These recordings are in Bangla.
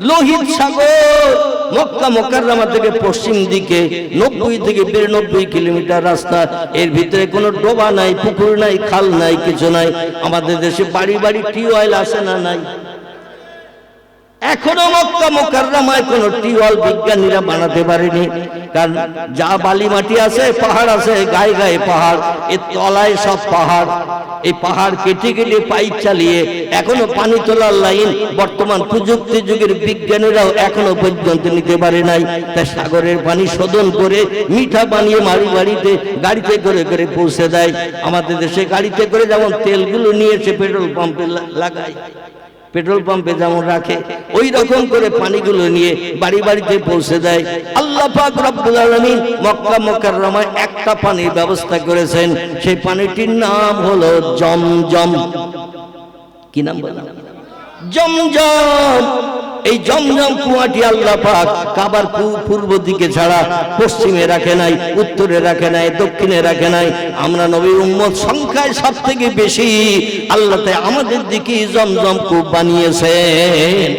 লোহিত সাগর মক্কা মুকাররমা থেকে পশ্চিম দিকে 90 থেকে 92 কিলোমিটার রাস্তা। এর ভিতরে কোনো ডোবা নাই, পুকুর নাই, খাল নাই, কিছু নাই। আমাদের দেশে বাড়ি বাড়ি টিউবওয়েল আছে না নাই? এখনো মক্কা মুকাররমায় কোনো টিউবওয়েল বিজ্ঞানীরা বানাতে পারেনি। কারণ যা বালি মাটি আছে, পাহাড় আছে, গায়ে গায়ে পাহাড়, এর তলায় সব পাহাড়। এই পাহাড় কেটে কেটে পাইপ চালিয়ে এখনো পানি তোলার লাইন বর্তমান প্রযুক্তি যুগের বিজ্ঞানীরাও এখনো পর্যন্ত নিতে পারে নাই। তাই সাগরের পানি শোধন করে মিঠা বানিয়ে বাড়ি বাড়িতে গাড়িতে করে করে পৌঁছে দেয়। আমাদের দেশে গাড়িতে করে যেমন তেলগুলো নিয়ে এসে পেট্রোল পাম্পে লাগায়, পেট্রোল পাম্পে যেমন রাখে, ওই রকম করে পানিগুলো নিয়ে বাড়ি বাড়িতে পৌঁছে দেয়। আল্লাহ পাক রব্বুল আলামিন মক্কা মুকাররমায় একটা পানির ব্যবস্থা করেছেন। সেই পানিটির নাম হলো জমজম। কি নাম বললাম? জমজম। এই জমজম কুয়াটি আল্লাহ পাক কাবার পূর্ব দিকে ছাড়া পশ্চিমে রাখে নাই, উত্তরে রাখে নাই, দক্ষিণে রাখে নাই। আমরা নবীর উম্মত সংখ্যায় সবথেকে বেশি, আল্লাহ তাই আমাদের দিকে জমজম কূপ বানিয়েছেন।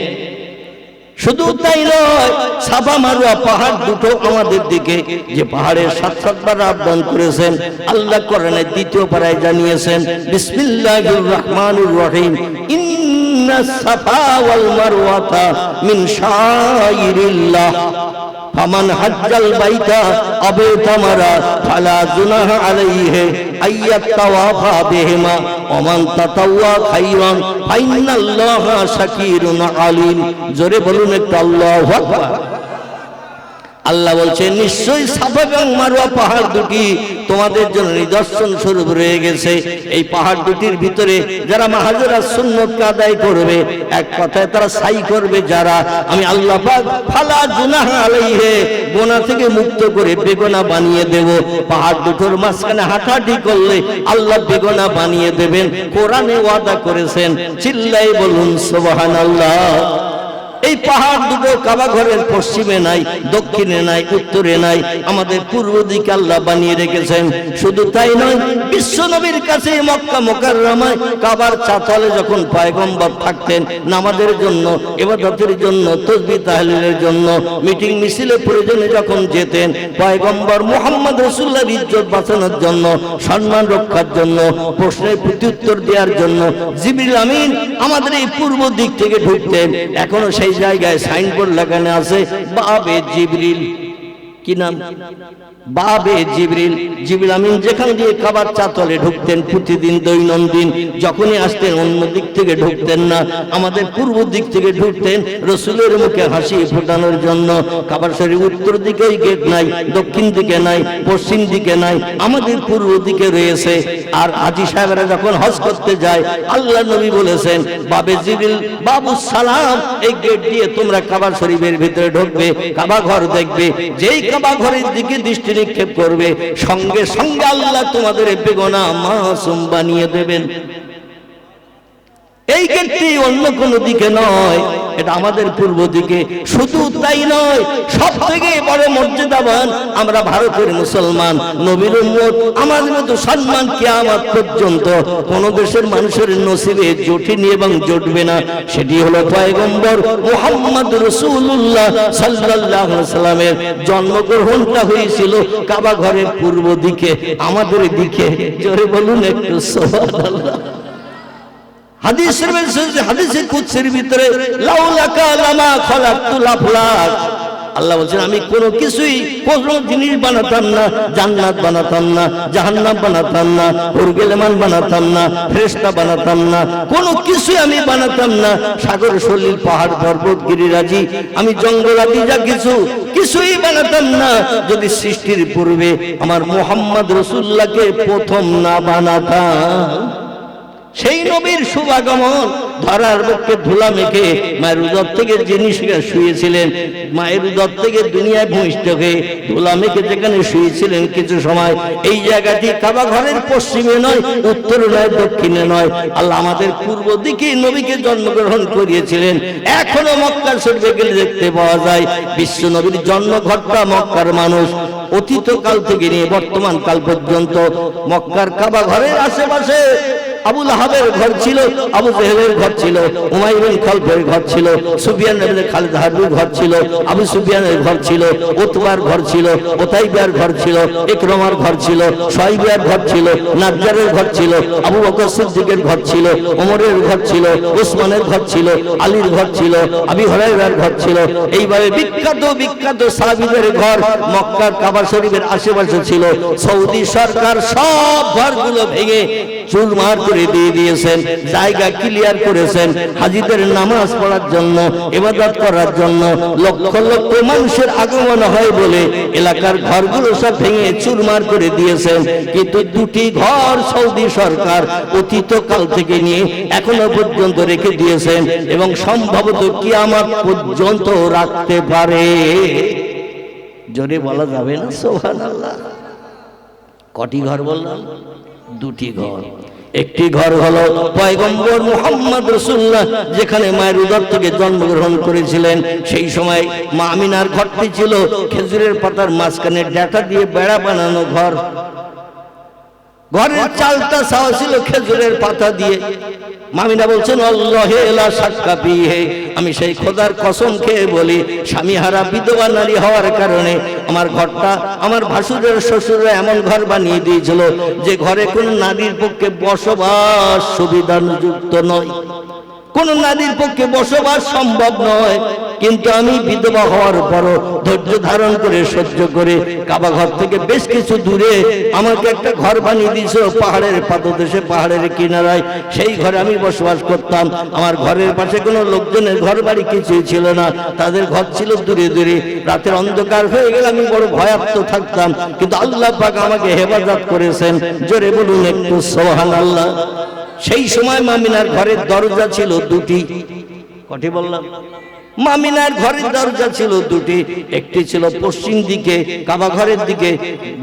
শুধু তাই নয়, সাফা মারওয়া পাহাড় দুটো আমাদের দিকে, যে পাহাড়ের 7 বার আবদান করেছেন আল্লাহ কোরআনের 2য় পারায় জানিয়েছেন, বিসমিল্লাহির রহমানির রহিম, ইন্নাস সাফা ওয়াল মারওয়াতা মিন শাইরিল্লাহ ফামান হাজ্জাল বাইতা আও তামারা ফালা জুনাহা আলাইহি আইয়াতাওয়াফা বিহিমা ওয়া মান তাতাওয়া খায়রান ফাইন্নাল্লাহা শাকিরুন আলিম। জোরে বলুন একটু আল্লাহু আকবার। আল্লাহ বলছেন, নিশ্চয়ই সাফা এবং মারওয়া পাহাড় দুটি তোমাদের জন্য নিদর্শন স্বরূপ রয়ে গেছে। এই পাহাড় দুটির ভিতরে যারা মাহাজেরা সুন্নতকে আদায় করবে, এক কথায় তারা সাই করবে যারা, আমি আল্লাহ পাক ফালা জুনাহা আলাইহি, গুনাহ থেকে মুক্ত করে বেগুনাহ বানিয়ে দেব। পাহাড় দুটোর মাঝখানে হাঁটাহাঁটি করলে আল্লাহ বেগুনাহ বানিয়ে দেবেন, কোরআনে ওয়াদা করেছেন। চিল্লাই বলুন সুবহানাল্লাহ। এই পাহাড় দুটো কাবা ঘরের পশ্চিমে নাই, দক্ষিণে নাই, উত্তরে নাই, আমাদের পূর্ব দিকে আল্লাহ বানিয়ে রেখেছেন। শুধু তাই নয়, বিশ্ব নবীর কাছে মক্কা মুকাররমায় কাবার চাতালে যখন পয়গম্বর থাকতেন, নামাজের জন্য, ইবাদতের জন্য, তাসবিহ তাহলিলের জন্য, মিটিং মিছিলের প্রয়োজনে যখন যেতেন, পয়গম্বর মুহাম্মদ রাসূলুল্লাহর ইজ্জত বাঁচানোর জন্য, সম্মান রক্ষার জন্য, প্রশ্নের প্রত্যুত্তর দেওয়ার জন্য জিবরিল আমিন আমাদের এই পূর্ব দিক থেকে ঢুকতেন। এখনো সেই জায়গায় সাইনবোর্ড লাগানো আছে, বাবে জিবরিল। কি নাম? বাবে জিবরিল। জিবরিল আমিন যেখান দিয়ে কাবার চাতলে ঢুকতেন প্রতিদিন দৈনন্দিন, যখনই আসতেন অন্য দিক থেকে ঢুকতেন না, আমাদের পূর্ব দিক থেকে ঢুকতেন রসুলের মুখে হাসি ফোটানোর জন্য। কাবার শরীফ উত্তর দিকে গেট নাই, দক্ষিণ দিকে নাই, পশ্চিম দিকে নাই, আমাদের পূর্ব দিকে রয়েছে। আর হাজী সাহেবরা যখন হজ করতে যায়, আল্লাহ নবী বলেছেন, বাবে জিবরিল বাবু সালাম, এই গেট দিয়ে তোমরা কাবার শরীফের ভিতরে ঢুকবে, কাবা ঘর দেখবে। যেই কাবা ঘরের দিকে দৃষ্টি নিক্ষেপ করবে, সঙ্গে সঙ্গে আল্লাহ তোমাদের বেগুনাহ মাসুম বানিয়ে দেবেন। এই গেটটি অন্য কোনো দিকে নয়, এটা আমাদের পূর্ব দিকে। শুধু তাই নয়, সব থেকে বড় মর্যাদাবান আমরা ভারতের মুসলমান, নবীর উম্মত, আমাদের মতো সম্মান কিয়ামত পর্যন্ত কোন দেশের মানুষের নসিবে জোটেনি এবং জুটবে না। সেটি হলো পয়গম্বর মুহাম্মদ রাসূলুল্লাহ সাল্লাল্লাহু আলাইহি সাল্লামের জন্মগ্রহণটা হয়েছিল কাবা ঘরের পূর্ব দিকে, আমাদের দিকে। জোরে বলুন একটু সুবহানাল্লাহ। হাদিসে কুদসির ভিতরে লাউলাকা লামা খালাকতুল আফলাক, আল্লাহ বলছেন, আমি কোনো কিছুই কোনো জিনিস বানাতাম না, জান্নাত বানাতাম না, জাহান্নাম বানাতাম না, হুরগেলেমান বানাতাম না, ফেরেশতা বানাতাম না, কোনো কিছুই আমি বানাতাম না। সাগর সলিল পাহাড় পর্বত গিরিরাজি, আমি জঙ্গল আদি যা কিছুই বানাতাম না, যদি সৃষ্টির পূর্বে আমার মুহাম্মদ রাসূলুল্লাহকে প্রথম না বানাতাম। সেই নবীর শুভাগমন ধরার পক্ষে ধুলা মেখে মায়ের উদর থেকে যিনি শুয়েছিলেন, মায়ের উদর থেকে দুনিয়ায় ভূমিষ্ঠ হয়ে ধুলা মেখে যেখানে শুয়েছিলেন কিছু সময়, এই জায়গাটি কাবা ঘরের পশ্চিমে নয়, উত্তরে নয়, দক্ষিণে নয়, আল্লাহ আমাদের পূর্ব দিকে নবীকে জন্মগ্রহণ করিয়েছিলেন। এখনো মক্কা শরীফে গেলে দেখতে পাওয়া যায় বিশ্ব নবীর জন্মঘরটা মক্কার মানুষ অতীত কাল থেকে নিয়ে বর্তমান কাল পর্যন্ত মক্কার কাবা ঘরের আশেপাশে আবু লাহাবের ঘর ছিল, আবু জেহেলের ঘর ছিল, উমাইর বিন খালফের ঘর ছিল, সুফিয়ান ইবনে খালিদ হারবির ঘর ছিল, আবু সুফিয়ানের ঘর ছিল, উতবার ঘর ছিল, উতাইবার ঘর ছিল, ইকরামার ঘর ছিল, শুআইবের ঘর ছিল, নাজ্জারের ঘর ছিল, আবু বকর সিদ্দিকের ঘর ছিল, ওমরের ঘর ছিল, ওসমানের ঘর ছিল, আলীর ঘর ছিল, আবু হুরায়রার ঘর ছিল। এইভাবে বিখ্যাত বিখ্যাত সাহাবীদের ঘর মক্কার কাবা শরীফের আশেপাশে ছিল। সৌদি সরকার সব ঘরগুলো ভেঙে চুরমার করে দিয়ে দিয়েছেন, জায়গা ক্লিয়ার করেছেন হাজিদের নামাজ পড়ার জন্য, ইবাদত করার জন্য। লক্ষ লক্ষ মানুষের আগমন হয় বলে এলাকার ঘরগুলো সব ভেঙে চুরমার করে দিয়েছেন। কিন্তু দুটি ঘর সৌদি সরকার অতীতকাল থেকে নিয়ে এখনো পর্যন্ত রেখে দিয়েছেন এবং সম্ভবত কিয়ামত পর্যন্ত রাখতে পারে। জোরে বলা যাবে না সুবহানাল্লাহ। কটি ঘর বললাম? দুটি ঘর। একটি ঘর হলো পয়গম্বর মুহাম্মদ রাসূলুল্লাহ যেখানে মায়ের উদর থেকে জন্মগ্রহণ করেছিলেন, সেই সময় মা আমিনার ঘরটি ছিল খেজুরের পাতার মাঝখানে ডাটা দিয়ে বেড়া বানানো ঘর। ঘরের চালটা ছাওয়া ছিল খেজুরের পাতা দিয়ে। মামিনা বলছেন আল্লাহে লা শাক্কা ফিহি, আমি সেই খোদার কসম খেয়ে বলি স্বামীহারা বিধবা নারী হওয়ার কারণে আমার ঘরটা আমার ভাসুরের শ্বশুররা এমন ঘর বানিয়ে দিয়েছিল যে ঘরে কোন নারীর পক্ষে বসবাস সুবিধাযুক্ত নয়, কোন নারীর পক্ষে বসবাস সম্ভব নয়। কিন্তু আমি বিধবা হওয়ার পরও ধৈর্য ধারণ করে সহ্য করে কাবা ঘর থেকে বেশ কিছু দূরে আমাকে একটা ঘর বানিয়ে দিয়েছিল পাহাড়ের পাদদেশে, পাহাড়ের কিনারায়। সেই ঘরে আমি বসবাস করতাম। আমার ঘরের পাশে কোনো লোকজনের ঘর বাড়ি কিছুই ছিল না, তাদের ঘর ছিল দূরে দূরে। রাতের অন্ধকার হয়ে গেলে আমি বড় ভয়াপ্ত থাকতাম, কিন্তু আল্লাহ পাক আমাকে হেফাজত করেছেন। জোরে বলুন একটু সুবহানাল্লাহ। সেই সময় মামিনার ঘরের দরজা ছিল দুটি। কটি বললাম? মামিনার ঘরের দরজা ছিল দুটি। একটি ছিল পশ্চিম দিকে কাবা ঘরের দিকে,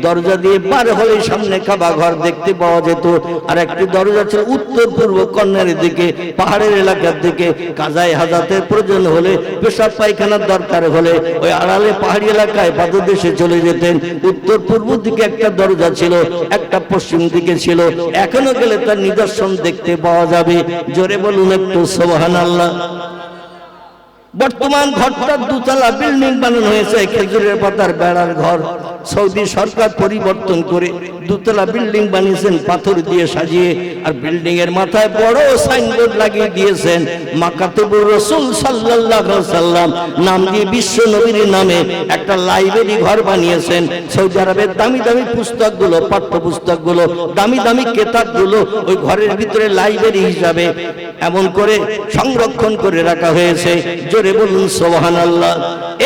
দরজা দিয়ে পার হলে সামনে কাবা ঘর দেখতে পাওয়া যেত। আর একটি দরজা ছিল উত্তর পূর্ব কর্নারের দিকে, পাহাড়ের এলাকার দিকে। কাজায় হাজাতের প্রয়োজন হলে, পেশাব পায়খানার দরকার হলে ওই আড়ালে পাহাড়ি এলাকায় পাদদেশে চলে যেতেন। উত্তর পূর্ব দিকে একটা দরজা ছিল, একটা পশ্চিম দিকে ছিল। এখনো গেলে তার নিদর্শন দেখতে পাওয়া যাবে। জোরে বলুন একটু সুবহানাল্লাহ। বর্তমান ঘরটা দুতলা বিল্ডিং বানানো হয়েছে, খেজুরের পাতার বেড়ার ঘর। সৌদি সরকার পরিবর্তন করে দুতলা বিল্ডিং বানিয়েছেন পাথর দিয়ে সাজিয়ে। আর বিল্ডিং এর মাথায় বড় সাইনবোর্ড লাগিয়ে দিয়েছেন মাকাতুবুর রাসূল সাল্লাল্লাহু আলাইহি সাল্লাম নাম দিয়ে, বিশ্ব নবীর নামে একটা লাইব্রেরি ঘর বানিয়েছেন। সৌদি আরবের দামি দামি পুস্তকগুলো, পাঠ্যপুস্তকগুলো, দামি দামি কিতাবগুলো ওই ঘরের ভিতরে লাইব্রেরি হিসাবে এমন করে সংরক্ষণ করে রাখা হয়েছে। জোরে বলুন সুবহানাল্লাহ।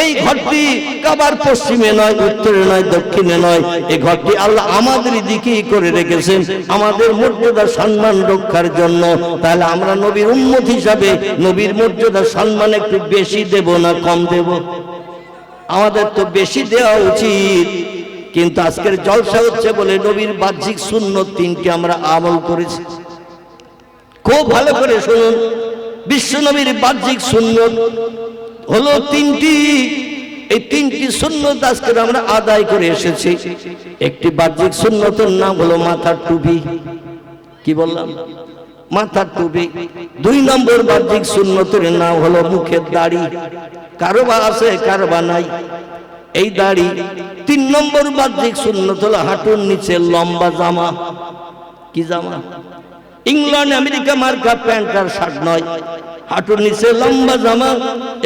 এই ঘরটি কাবার পশ্চিমে নয়, উত্তরে নয়, দক্ষিণে নয়। এই ঘরটি আল্লাহ আমাদের দিকেই করে রেখেছেন আমাদের মর্যাদা সম্মান রক্ষার জন্য। তাহলে আমরা নবীর উম্মত হিসাবে নবীর মর্যাদা সম্মান একটু বেশি দেব না কম দেব? আমাদের তো বেশি দেওয়া উচিত। কিন্তু আজকের জলসা হচ্ছে বলে নবীর বাহ্যিক সুন্নত তিনটি আমরা আমল করেছি। খুব ভালো করে শুনুন, বিশ্ব নবীর বাহ্যিক সুন্নত হলো তিনটি। এই তিনটি সুন্নত আজকে আমরা আদায় করে এসেছি। একটি বাহ্যিক সুন্নতের নাম হলো মাথার টুপি। কি বললাম? মাথার টুপি। দুই নম্বর বাহ্যিক সুন্নতের নাম হলো মুখের দাড়ি। কারো বা আছে, কারো বা নাই এই দাড়ি। তিন নম্বর বাহ্যিক সুন্নত হলো হাঁটুর নিচে লম্বা জামা। কি জামা? ইংল্যান্ড আমেরিকা মার্কা প্যান্ট আর শার্ট নয়, হাঁটুর নিচে লম্বা জামা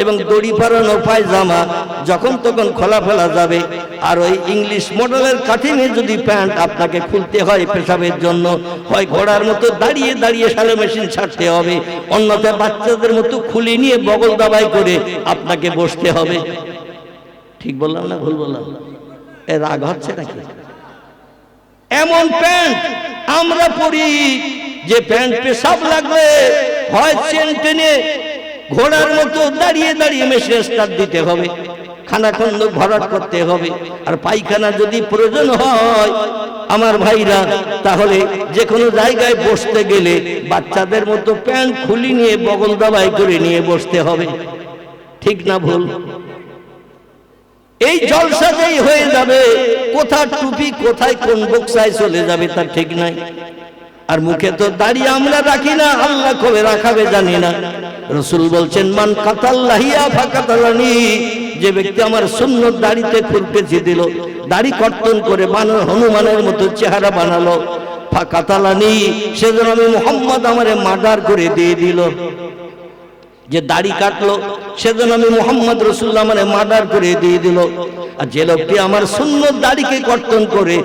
এবং দড়ি পরানো পায়জামা, যখন তখন খোলা ফেলা যাবে। আর ওই ইংলিশ মডেলের কাঠিনে যদি প্যান্ট আপনাকে খুলতে হয় পেশাবের জন্য, হয় ঘোড়ার মতো দাঁড়িয়ে দাঁড়িয়ে শ্যালো মেশিন ছাড়তে হবে, অন্যথায় বাচ্চাদের মতো খুলে নিয়ে বগল দাবাই করে আপনাকে বসতে হবে। ঠিক বললাম না ভুল বললাম? এ রাগ হচ্ছে নাকি? এমন প্যান্ট আমরা পরি যে প্যান্ট পেশাব লাগলে হয় চেন টেনে ঘোড়ার মতো দাঁড়িয়ে দাঁড়িয়ে মেশিনে স্টার্ট দিতে হবে, খানাখন্দ ভরাট করতে হবে। আর পায়খানা যদি প্রয়োজন হয় আমার ভাইরা, তাহলে যে কোনো জায়গায় বসতে গেলে বাচ্চাদের মতো প্যান্ট খুলি নিয়ে বগল দাবাই করে নিয়ে বসতে হবে। ঠিক না ভুল? এই জলসাতেই হয়ে যাবে, কোথায় টুপি কোথায় কোন বক্সায় চলে যাবে তার ঠিক নাই। আর মুখে তো দাড়ি আমরা রাখি না, আল্লাহ কবে রাখাবে জানি না। রাসূল বলছেন মান কাতাল্লাহিয়া ফাকাতালানি, যে ব্যক্তি আমার সুন্নত দাড়িতে খুরপেচি দিল, দাড়ি কর্তন করে হনুমানের মতো চেহারা বানালো, ফাকাতালানি, সেজন্য আমি মুহাম্মদ আমারে মার্ডার করে দিয়ে দিল। যে দাড়ি কাটলো সেজন্য আমি মুহাম্মদ রাসূলুল্লাহ আমারে মার্ডার করে দিয়ে দিল। আর যে লোকটি আমার সুন্নত দাড়িকে কর্তন করে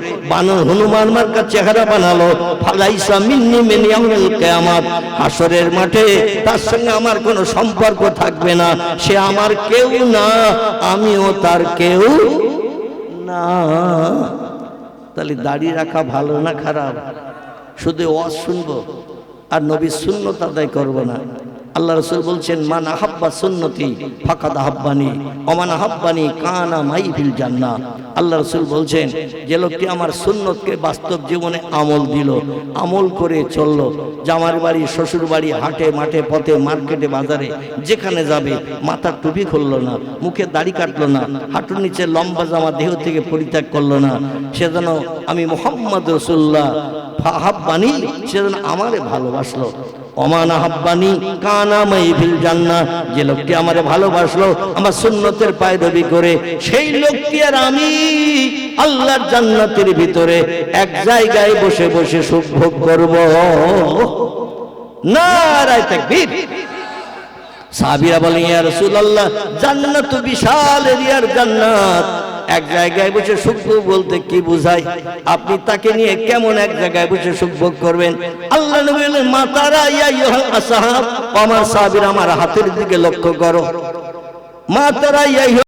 হনুমান মার্কা চেহারা বানালো, ফালাইসা মিন্নি মিন ইয়াউমিল কিয়ামাত, হাসরের মাঠে তার সঙ্গে আমার কোনো সম্পর্ক থাকবে না, সে আমার কেউ না, আমিও তার কেউ না। তাহলে দাড়ি রাখা ভালো না খারাপ? শুধু ওয়াজ শুনবো আর নবীর সুন্নত আদায় করবো না? আল্লাহ রাসূল বলছেন মান আহাব্বা সুন্নতি ফাকাদ আহাব্বানি ওয়া মান আহাব্বানি কানা মাই ফিল জান্নাহ। আল্লাহ রাসূল বলছেন যে লোকটি আমার সুন্নতকে বাস্তব জীবনে আমল দিল, আমল করে চললো, জামার বাড়ি শ্বশুর বাড়ি হাটে মাঠে পথে মার্কেটে বাজারে যেখানে যাবে মাথার টুপি খুললো না, মুখে দাড়ি কাটলো না, হাঁটুর নিচে লম্বা জামা দেহ থেকে পরিত্যাগ করলো না, সেজন্য আমি মুহাম্মদ রাসূলুল্লাহ ফাহাব্বানি, সেজন্য আমারে ভালোবাসলো। ওমান আহাব্বানি কানা মাই ফিল জান্নাহ, যে লোকটি আমারে ভালোবাসলো আমার সুন্নতের পায়রবি করে, সেই লোকটি আর আমি আল্লাহর জান্নাতের ভিতরে এক জায়গায় বসে বসে সুখ ভোগ করব। নারায়ে তাকবীর। সাহাবীরা বলেন ইয়া রাসূলুল্লাহ, জান্নাত বিশাল এরিয়ার জান্নাত, এক জায়গায় বসে সুখ ভোগ বলতে কি বোঝায়? আপনি তাকে নিয়ে কেমন এক জায়গায় বসে সুখ ভোগ করবেন? আল্লাহ নবী বলেন মা তারা ইয়া আইয়ুহাল আসহাব, আমার সাহাবীরা আমার হাতের দিকে লক্ষ্য করো, মা তারা ইয়া